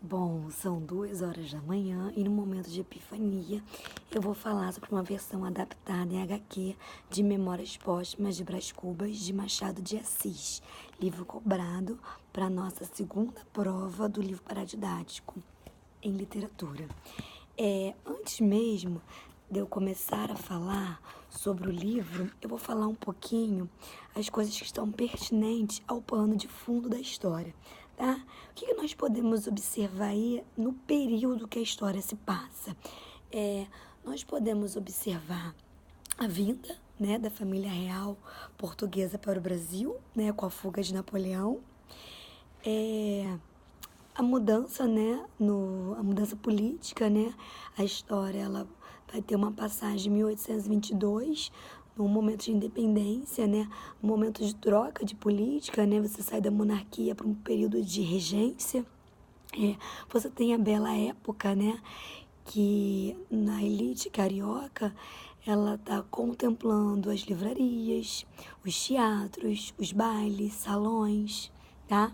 Bom, são 2 horas da manhã e no momento de epifania eu vou falar sobre uma versão adaptada em HQ de Memórias Póstumas de Brás Cubas de Machado de Assis, livro cobrado para nossa segunda prova do livro paradidático em literatura. Antes mesmo de eu começar a falar sobre o livro, eu vou falar um pouquinho as coisas que estão pertinentes ao pano de fundo da história, tá? O que nós podemos observar aí no período que a história se passa? Nós podemos observar a vinda, né, da família real portuguesa para o Brasil, né, com a fuga de Napoleão. A mudança, né, a mudança política, né, a história ela vai ter uma passagem em 1822, num momento de independência, né, num momento de troca de política, né, você sai da monarquia para um período de regência. Você tem a bela época, né, que na elite carioca ela está contemplando as livrarias, os teatros, os bailes, salões, tá?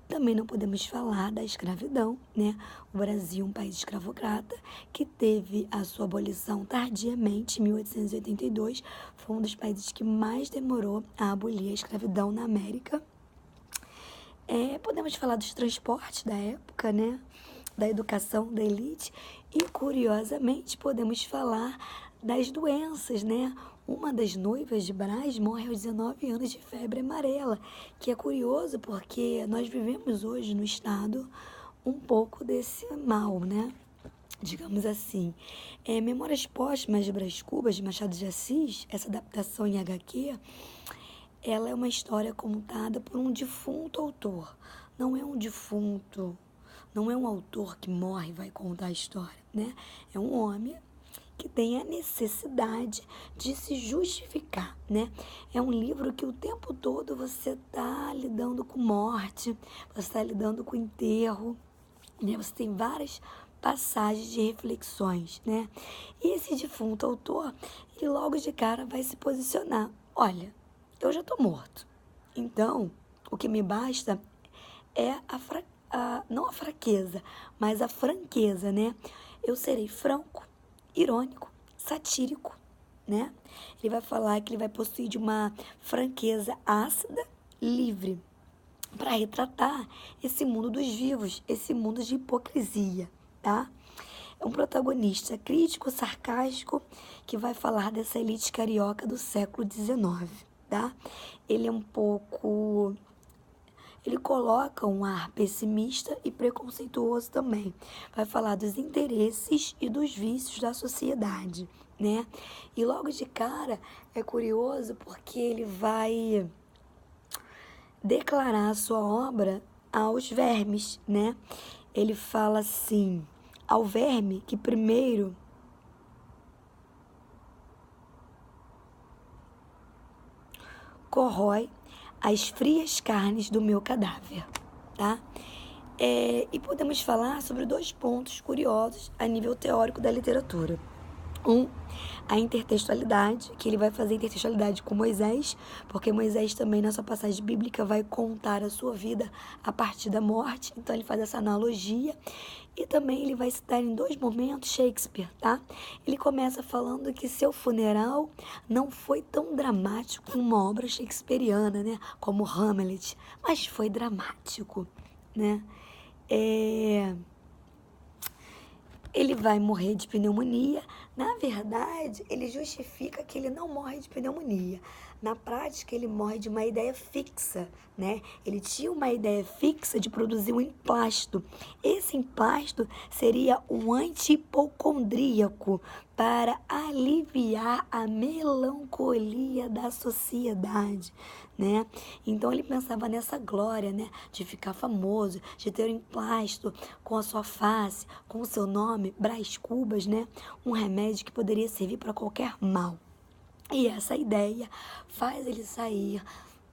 Também não podemos falar da escravidão, né? O Brasil, um país escravocrata, que teve a sua abolição tardiamente, em 1882, foi um dos países que mais demorou a abolir a escravidão na América. Podemos falar dos transportes da época, né? Da educação da elite e, curiosamente, podemos falar das doenças, né? Uma das noivas de Brás morre aos 19 anos de febre amarela, que é curioso porque nós vivemos hoje no estado um pouco desse mal, né? Digamos assim. Memórias Póstumas de Brás Cubas, de Machado de Assis, essa adaptação em HQ, ela é uma história contada por um defunto autor. Não é um defunto, não é um autor que morre e vai contar a história, né? É um homem que tem a necessidade de se justificar, né? É um livro que o tempo todo você está lidando com morte, você está lidando com enterro, né? Você tem várias passagens de reflexões, né? E esse defunto autor, ele logo de cara vai se posicionar. Olha, eu já estou morto. Então, o que me basta é não a fraqueza, mas a franqueza, né? Eu serei franco, irônico, satírico, né? Ele vai falar que ele vai possuir de uma franqueza ácida, livre, para retratar esse mundo dos vivos, esse mundo de hipocrisia, tá? É um protagonista crítico, sarcástico, que vai falar dessa elite carioca do século XIX, tá? Ele é ele coloca um ar pessimista e preconceituoso também. Vai falar dos interesses e dos vícios da sociedade, né? E logo de cara é curioso porque ele vai declarar a sua obra aos vermes, né? Ele fala assim, ao verme que primeiro corrói as frias carnes do meu cadáver, tá? E podemos falar sobre 2 pontos curiosos a nível teórico da literatura. A intertextualidade, que ele vai fazer intertextualidade com Moisés, porque Moisés também, na sua passagem bíblica, vai contar a sua vida a partir da morte, então ele faz essa analogia. E também ele vai citar em 2 momentos Shakespeare, tá? Ele começa falando que seu funeral não foi tão dramático como uma obra shakespeariana, né? Como Hamlet, mas foi dramático, né? Ele vai morrer de pneumonia. Na verdade, ele justifica que ele não morre de pneumonia. Na prática, ele morre de uma ideia fixa, né? Ele tinha uma ideia fixa de produzir um emplasto. Esse emplasto seria um antipocondríaco para aliviar a melancolia da sociedade, né? Então ele pensava nessa glória, né, de ficar famoso, de ter um emplasto com a sua face, com o seu nome, Brás Cubas, né? Um remédio que poderia servir para qualquer mal. E essa ideia faz ele sair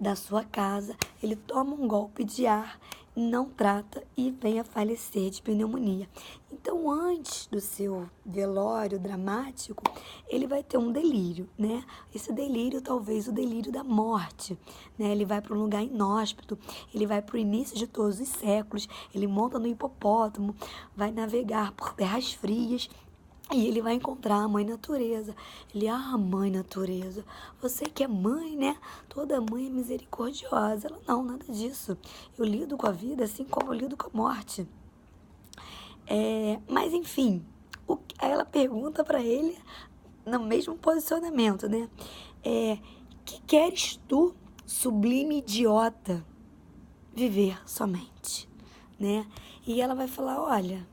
da sua casa, ele toma um golpe de ar, não trata e vem a falecer de pneumonia. Então, antes do seu velório dramático, ele vai ter um delírio, né? Esse delírio, talvez o delírio da morte, né? Ele vai para um lugar inóspito, ele vai para o início de todos os séculos, ele monta no hipopótamo, vai navegar por terras frias, e ele vai encontrar a mãe natureza. Ele, mãe natureza, você que é mãe, né? Toda mãe é misericordiosa. Ela, não, nada disso. Eu lido com a vida assim como eu lido com a morte. Mas, enfim, aí ela pergunta para ele, no mesmo posicionamento, né? Que queres tu, sublime idiota, viver somente, né? E ela vai falar, olha,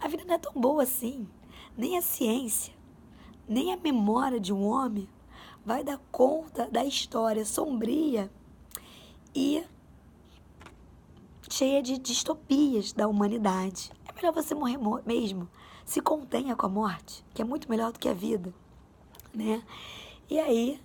a vida não é tão boa assim. Nem a ciência, nem a memória de um homem vai dar conta da história sombria e cheia de distopias da humanidade. É melhor você morrer mesmo. Se contenha com a morte, que é muito melhor do que a vida, né? E aí,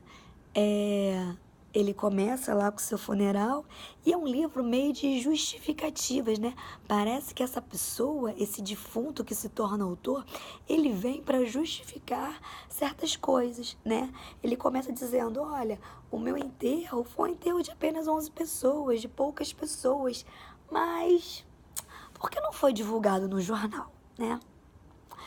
ele começa lá com o seu funeral e é um livro meio de justificativas, né? Parece que essa pessoa, esse defunto que se torna autor, ele vem para justificar certas coisas, né? Ele começa dizendo, olha, o meu enterro foi um enterro de apenas 11 pessoas, de poucas pessoas, mas por que não foi divulgado no jornal, né?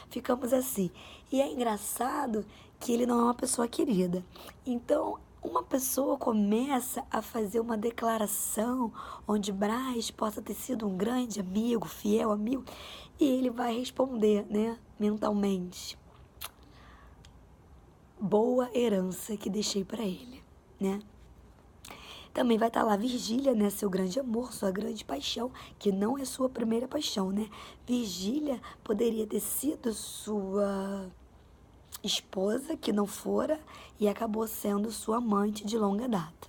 Ficamos assim. E é engraçado que ele não é uma pessoa querida. Então, uma pessoa começa a fazer uma declaração onde Brás possa ter sido um grande amigo, fiel amigo, e ele vai responder, né, mentalmente: boa herança que deixei para ele, né? Também vai estar lá Virgília, né, seu grande amor, sua grande paixão, que não é sua primeira paixão, né? Virgília poderia ter sido sua esposa, que não fora, e acabou sendo sua amante de longa data.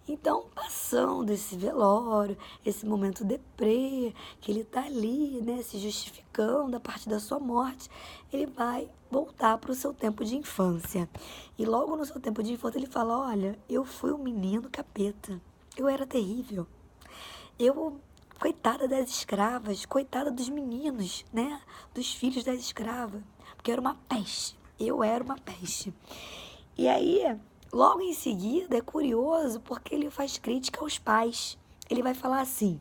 Então, passando esse velório, esse momento deprê, que ele tá ali, né, se justificando a partir da sua morte, ele vai voltar para o seu tempo de infância. E logo no seu tempo de infância ele fala, olha, eu fui um menino capeta, eu era terrível, coitada das escravas, coitada dos meninos, né, dos filhos das escravas, porque eu era uma peste. E aí, logo em seguida, é curioso porque ele faz crítica aos pais. Ele vai falar assim,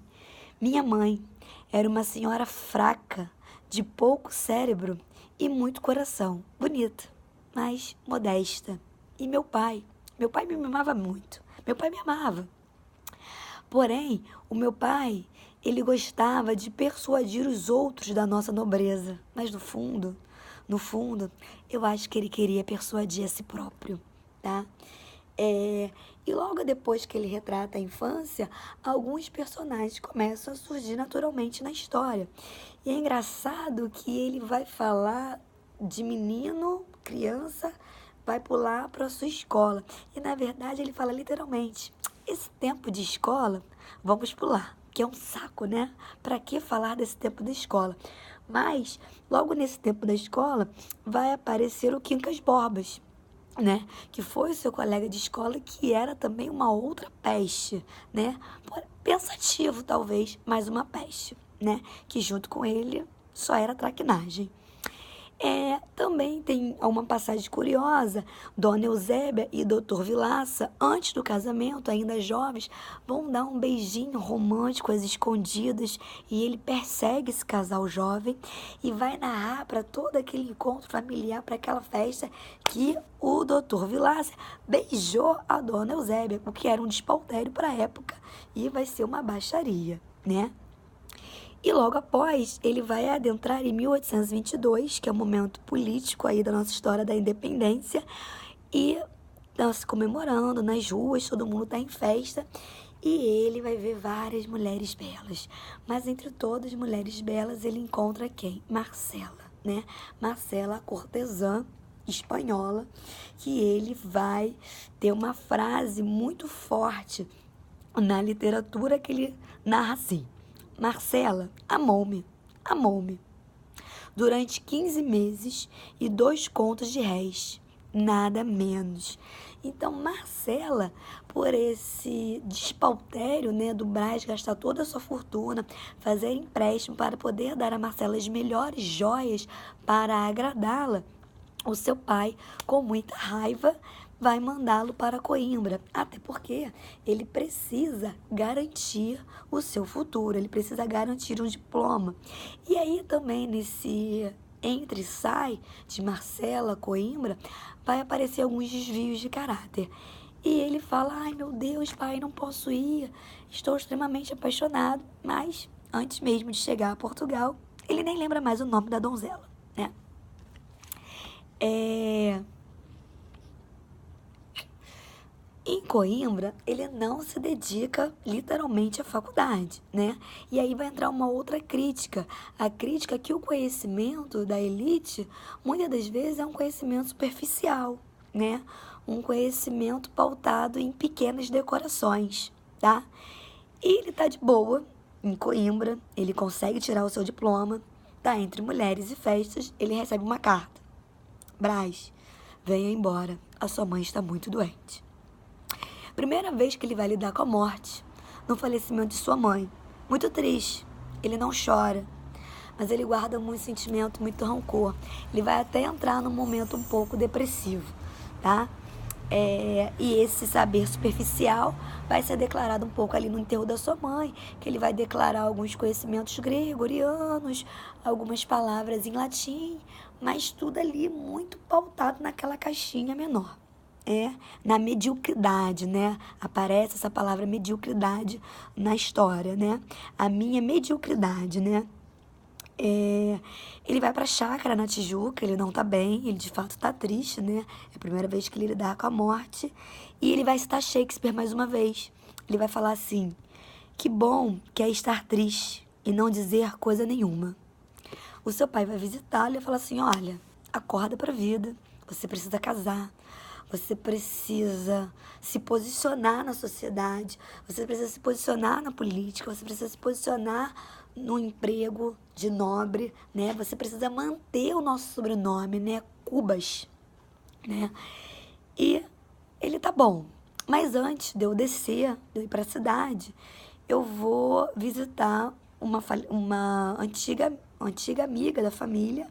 minha mãe era uma senhora fraca, de pouco cérebro e muito coração. Bonita, mas modesta. E meu pai me mimava muito. Meu pai me amava. Porém, o meu pai, ele gostava de persuadir os outros da nossa nobreza. Mas no fundo, eu acho que ele queria persuadir a si próprio, tá? E logo depois que ele retrata a infância, alguns personagens começam a surgir naturalmente na história. E é engraçado que ele vai falar de menino, criança, vai pular para a sua escola. E na verdade ele fala literalmente, esse tempo de escola, vamos pular, que é um saco, né? Para que falar desse tempo da escola? Mas, logo nesse tempo da escola, vai aparecer o Quincas Borbas, né? Que foi o seu colega de escola, que era também uma outra peste, né? Pensativo, talvez, mas uma peste, né? Que junto com ele só era traquinagem. Também tem uma passagem curiosa, Dona Eusébia e Dr. Vilaça, antes do casamento, ainda jovens, vão dar um beijinho romântico às escondidas e ele persegue esse casal jovem e vai narrar para todo aquele encontro familiar, para aquela festa, que o Dr. Vilaça beijou a Dona Eusébia, o que era um despautério para a época e vai ser uma baixaria, né? E logo após, ele vai adentrar em 1822, que é o momento político aí da nossa história da independência, e nós comemorando nas ruas, todo mundo está em festa, e ele vai ver várias mulheres belas. Mas entre todas as mulheres belas, ele encontra quem? Marcela, né? Marcela, a cortesã espanhola, que ele vai ter uma frase muito forte na literatura que ele narra assim: Marcela amou-me, durante 15 meses e 2 contos de réis, nada menos. Então, Marcela, por esse despautério, né, do Brás gastar toda a sua fortuna, fazer empréstimo para poder dar a Marcela as melhores joias para agradá-la, o seu pai, com muita raiva, vai mandá-lo para Coimbra, até porque ele precisa garantir o seu futuro, ele precisa garantir um diploma. E aí também nesse entre e sai de Marcela, Coimbra, vai aparecer alguns desvios de caráter. E ele fala, ai meu Deus, pai, não posso ir, estou extremamente apaixonado, mas antes mesmo de chegar a Portugal, ele nem lembra mais o nome da donzela, né? Em Coimbra, ele não se dedica literalmente à faculdade, né? E aí vai entrar uma outra crítica. A crítica que o conhecimento da elite, muitas das vezes, é um conhecimento superficial, né? Um conhecimento pautado em pequenas decorações, tá? E ele tá de boa em Coimbra, ele consegue tirar o seu diploma, tá entre mulheres e festas, ele recebe uma carta. Brás, venha embora, a sua mãe está muito doente. Primeira vez que ele vai lidar com a morte, no falecimento de sua mãe. Muito triste, ele não chora, mas ele guarda muito sentimento, muito rancor. Ele vai até entrar num momento um pouco depressivo, tá? E esse saber superficial vai ser declarado um pouco ali no enterro da sua mãe, que ele vai declarar alguns conhecimentos gregorianos, algumas palavras em latim, mas tudo ali muito pautado naquela caixinha menor. Na mediocridade, né? Aparece essa palavra mediocridade na história, né? A minha mediocridade, né? Ele vai pra chácara na Tijuca, ele não tá bem, ele de fato tá triste, né? É a primeira vez que ele lidar com a morte. E ele vai citar Shakespeare mais uma vez. Ele vai falar assim, que bom que é estar triste e não dizer coisa nenhuma. O seu pai vai visitá-lo e vai falar assim, olha, acorda pra vida, você precisa casar. Você precisa se posicionar na sociedade, você precisa se posicionar na política, você precisa se posicionar no emprego de nobre, né? Você precisa manter o nosso sobrenome, né? Cubas, né? E ele tá bom. Mas antes de eu descer, de eu ir para a cidade, eu vou visitar uma antiga amiga da família,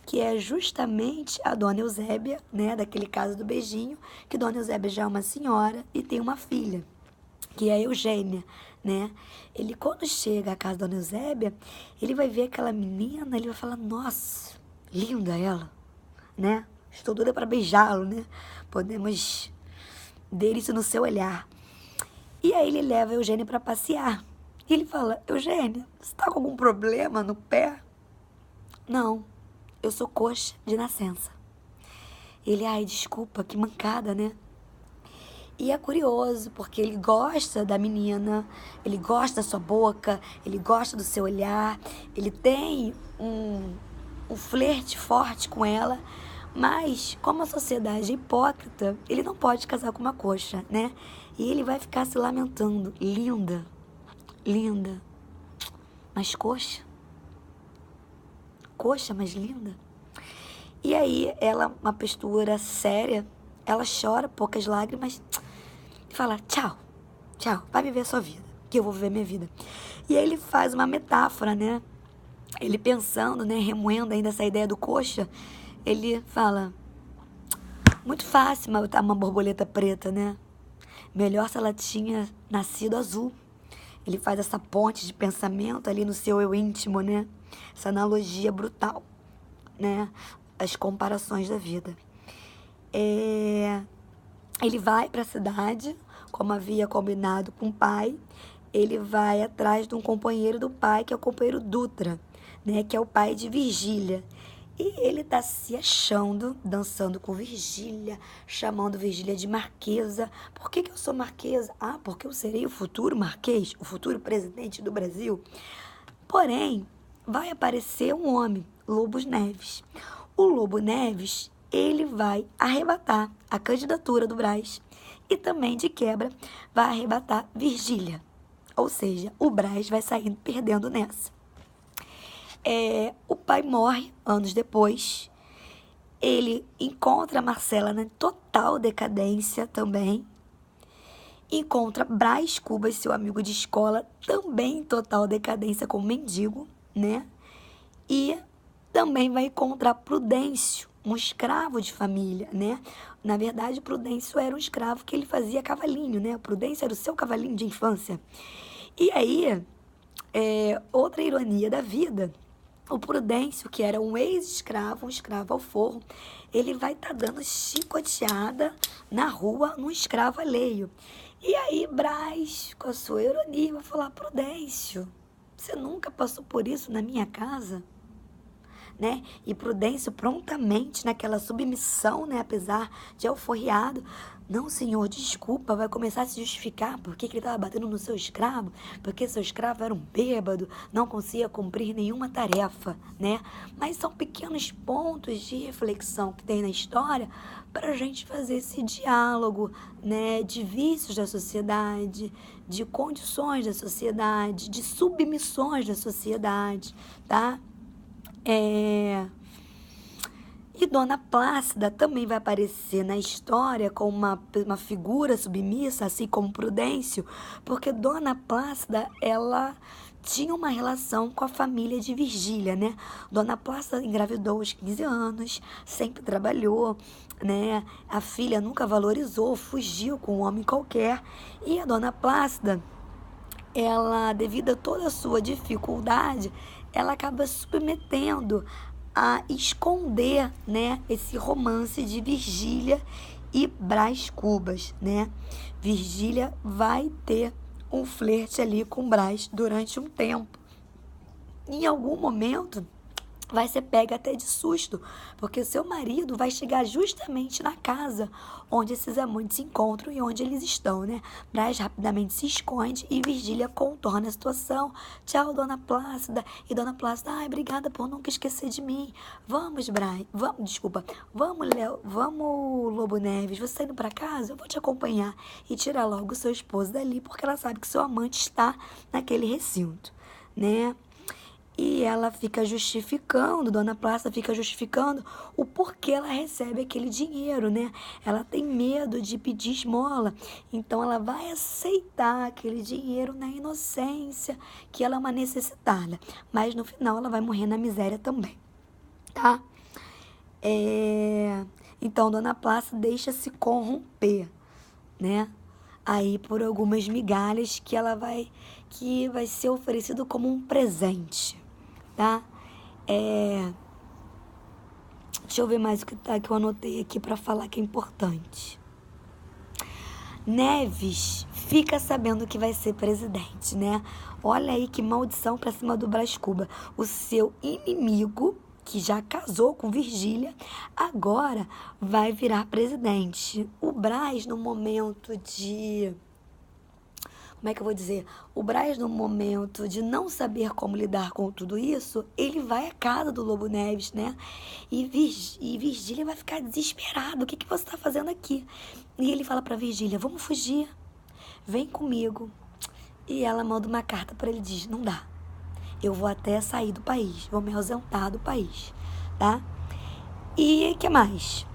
que é justamente a Dona Eusébia, né, daquele caso do beijinho, que Dona Eusébia já é uma senhora e tem uma filha, que é a Eugênia, né? Ele, quando chega à casa da Dona Eusébia, ele vai ver aquela menina, ele vai falar, nossa, linda ela, né? Estou doida para beijá-lo, né? Podemos ver isso no seu olhar. E aí ele leva a Eugênia para passear. E ele fala, Eugênia, você está com algum problema no pé? Não. Eu sou coxa de nascença. Ele, ai, desculpa, que mancada, né? E é curioso, porque ele gosta da menina, ele gosta da sua boca, ele gosta do seu olhar, ele tem um flerte forte com ela, mas como a sociedade é hipócrita, ele não pode casar com uma coxa, né? E ele vai ficar se lamentando, linda, linda, mas coxa? Coxa, mas linda. E aí, ela, uma postura séria, ela chora, poucas lágrimas, e fala, tchau, tchau, vai viver a sua vida, que eu vou viver minha vida. E aí ele faz uma metáfora, né? Ele pensando, né, remoendo ainda essa ideia do coxa, ele fala, muito fácil matar uma borboleta preta, né? Melhor se ela tinha nascido azul. Ele faz essa ponte de pensamento ali no seu eu íntimo, né? Essa analogia brutal, né? As comparações da vida. Ele vai para a cidade, como havia combinado com o pai. Ele vai atrás de um companheiro do pai, que é o companheiro Dutra, né? Que é o pai de Virgília. E ele tá se achando, dançando com Virgília, chamando Virgília de marquesa. Por que eu sou marquesa? Ah, porque eu serei o futuro marquês, o futuro presidente do Brasil. Porém, vai aparecer um homem, Lobo Neves. O Lobo Neves, ele vai arrebatar a candidatura do Brás e também, de quebra, vai arrebatar Virgília. Ou seja, o Brás vai sair perdendo nessa. O pai morre anos depois ele encontra Marcela na total decadência também. Encontra Brás Cubas, seu amigo de escola, também em total decadência como mendigo, né? E também vai encontrar Prudêncio, um escravo de família, né? Na verdade, Prudêncio era um escravo que ele fazia cavalinho, né? Prudêncio era o seu cavalinho de infância. E aí, outra ironia da vida, o Prudêncio, que era um ex-escravo, um escravo ao forro, ele vai estar dando chicoteada na rua num escravo alheio. E aí Brás, com a sua ironia, vai falar: Prudêncio, você nunca passou por isso na minha casa? Né? E Prudêncio prontamente, naquela submissão, né? Apesar de alforriado: não, senhor, desculpa, vai começar a se justificar porque ele estava batendo no seu escravo, porque seu escravo era um bêbado, não conseguia cumprir nenhuma tarefa, né? Mas são pequenos pontos de reflexão que tem na história para a gente fazer esse diálogo, né? De vícios da sociedade, de condições da sociedade, de submissões da sociedade, tá? E Dona Plácida também vai aparecer na história como uma figura submissa, assim como Prudêncio, porque Dona Plácida, ela tinha uma relação com a família de Virgília, né? Dona Plácida engravidou aos 15 anos, sempre trabalhou, né? A filha nunca valorizou, fugiu com um homem qualquer. E a Dona Plácida, ela, devido a toda a sua dificuldade, ela acaba submetendo a esconder, né, esse romance de Virgília e Brás Cubas, né? Virgília vai ter um flerte ali com Brás durante um tempo. Em algum momento vai ser pega até de susto, porque o seu marido vai chegar justamente na casa onde esses amantes se encontram e onde eles estão, né? Brás rapidamente se esconde e Virgília contorna a situação. Tchau, Dona Plácida. E Dona Plácida: ai, obrigada por nunca esquecer de mim. Vamos, Brás. Vamos, Léo. Vamos, Lobo Neves. Você tá indo pra casa? Eu vou te acompanhar. E tirar logo o seu esposo dali, porque ela sabe que seu amante está naquele recinto, né? E ela fica justificando, Dona Plácida fica justificando o porquê ela recebe aquele dinheiro, né? Ela tem medo de pedir esmola, então ela vai aceitar aquele dinheiro na inocência, que ela é uma necessitada. Mas no final ela vai morrer na miséria também, tá? Então Dona Plácida deixa-se corromper, né? Aí por algumas migalhas que vai ser oferecido como um presente, tá? Deixa eu ver mais o que tá, que eu anotei aqui para falar que é importante. Neves fica sabendo que vai ser presidente, né? Olha aí que maldição pra cima do Brás Cubas. O seu inimigo, que já casou com Virgília, agora vai virar presidente. O Brás, no momento de... Como é que eu vou dizer? O Brás, no momento de não saber como lidar com tudo isso, ele vai à casa do Lobo Neves, né? E Virgília vai ficar desesperada. O que você está fazendo aqui? E ele fala para Virgília: vamos fugir. Vem comigo. E ela manda uma carta para ele e diz: não dá. Eu vou até sair do país. Vou me ausentar do país, tá? E o que mais?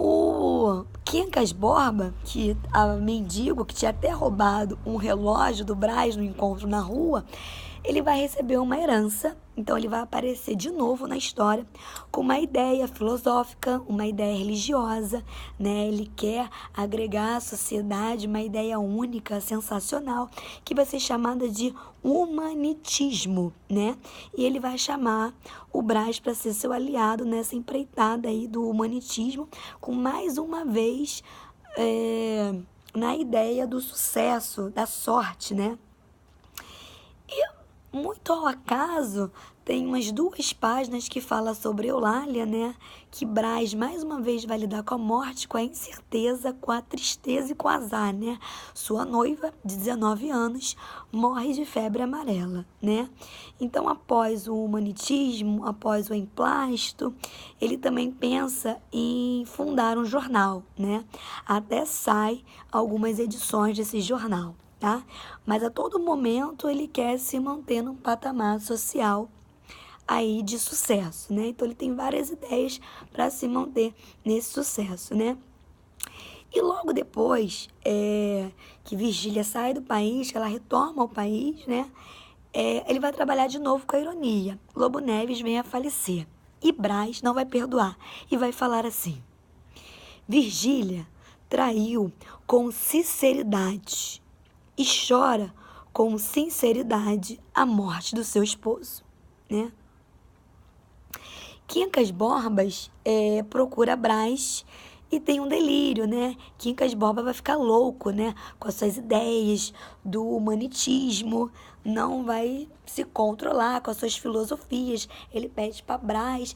O Quincas Borba, que a mendigo, que tinha até roubado um relógio do Brás no encontro na rua, ele vai receber uma herança. Então ele vai aparecer de novo na história com uma ideia filosófica, uma ideia religiosa, né? Ele quer agregar à sociedade uma ideia única, sensacional, que vai ser chamada de humanitismo, né? E ele vai chamar o Brás para ser seu aliado nessa empreitada aí do humanitismo, com mais uma vez na ideia do sucesso, da sorte, né? E muito ao acaso, tem umas 2 páginas que fala sobre Eulália, né? Que Brás, mais uma vez, vai lidar com a morte, com a incerteza, com a tristeza e com o azar, né? Sua noiva, de 19 anos, morre de febre amarela, né? Então, após o humanitismo, após o emplasto, ele também pensa em fundar um jornal, né? Até sai algumas edições desse jornal, tá? Mas a todo momento ele quer se manter num patamar social aí de sucesso, né? Então ele tem várias ideias para se manter nesse sucesso, né? E logo depois que Virgília sai do país, que ela retoma ao país, né? Ele vai trabalhar de novo com a ironia. Lobo Neves vem a falecer e Brás não vai perdoar e vai falar assim: Virgília traiu com sinceridade e chora com sinceridade a morte do seu esposo, né? Quincas Borbas procura Brás e tem um delírio, né? Quincas Borba vai ficar louco, né? Com as suas ideias do humanitismo, não vai se controlar com as suas filosofias. Ele pede para Brás,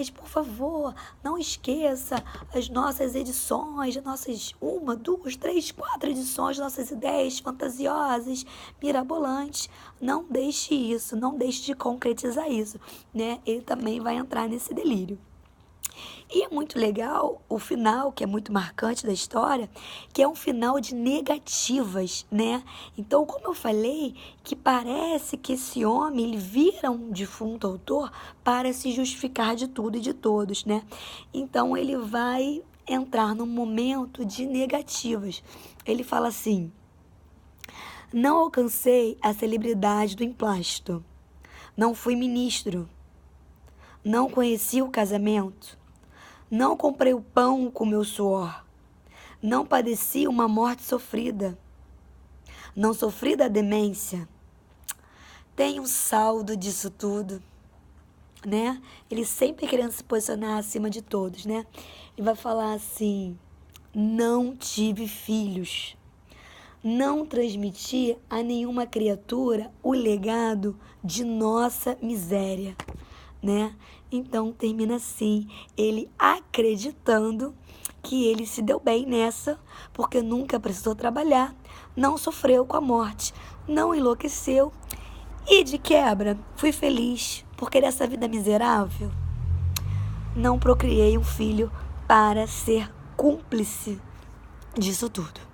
por favor, não esqueça as nossas edições, as nossas 1, 2, 3, 4 edições, nossas ideias fantasiosas, mirabolantes. Não deixe isso, não deixe de concretizar isso, né? Ele também vai entrar nesse delírio. E é muito legal o final, que é muito marcante da história, que é um final de negativas, né? Então, como eu falei, que parece que esse homem, ele vira um defunto autor para se justificar de tudo e de todos, né? Então, ele vai entrar num momento de negativas. Ele fala assim: não alcancei a celebridade do emplasto, não fui ministro, não conheci o casamento, não comprei o pão com meu suor, não padeci uma morte sofrida, não sofri da demência. Tem um saldo disso tudo, né? Ele sempre querendo se posicionar acima de todos, né? Ele vai falar assim: não tive filhos, não transmiti a nenhuma criatura o legado de nossa miséria, né? Então termina assim, ele acreditando que ele se deu bem nessa, porque nunca precisou trabalhar, não sofreu com a morte, não enlouqueceu e de quebra fui feliz, porque dessa vida miserável não procriei um filho para ser cúmplice disso tudo.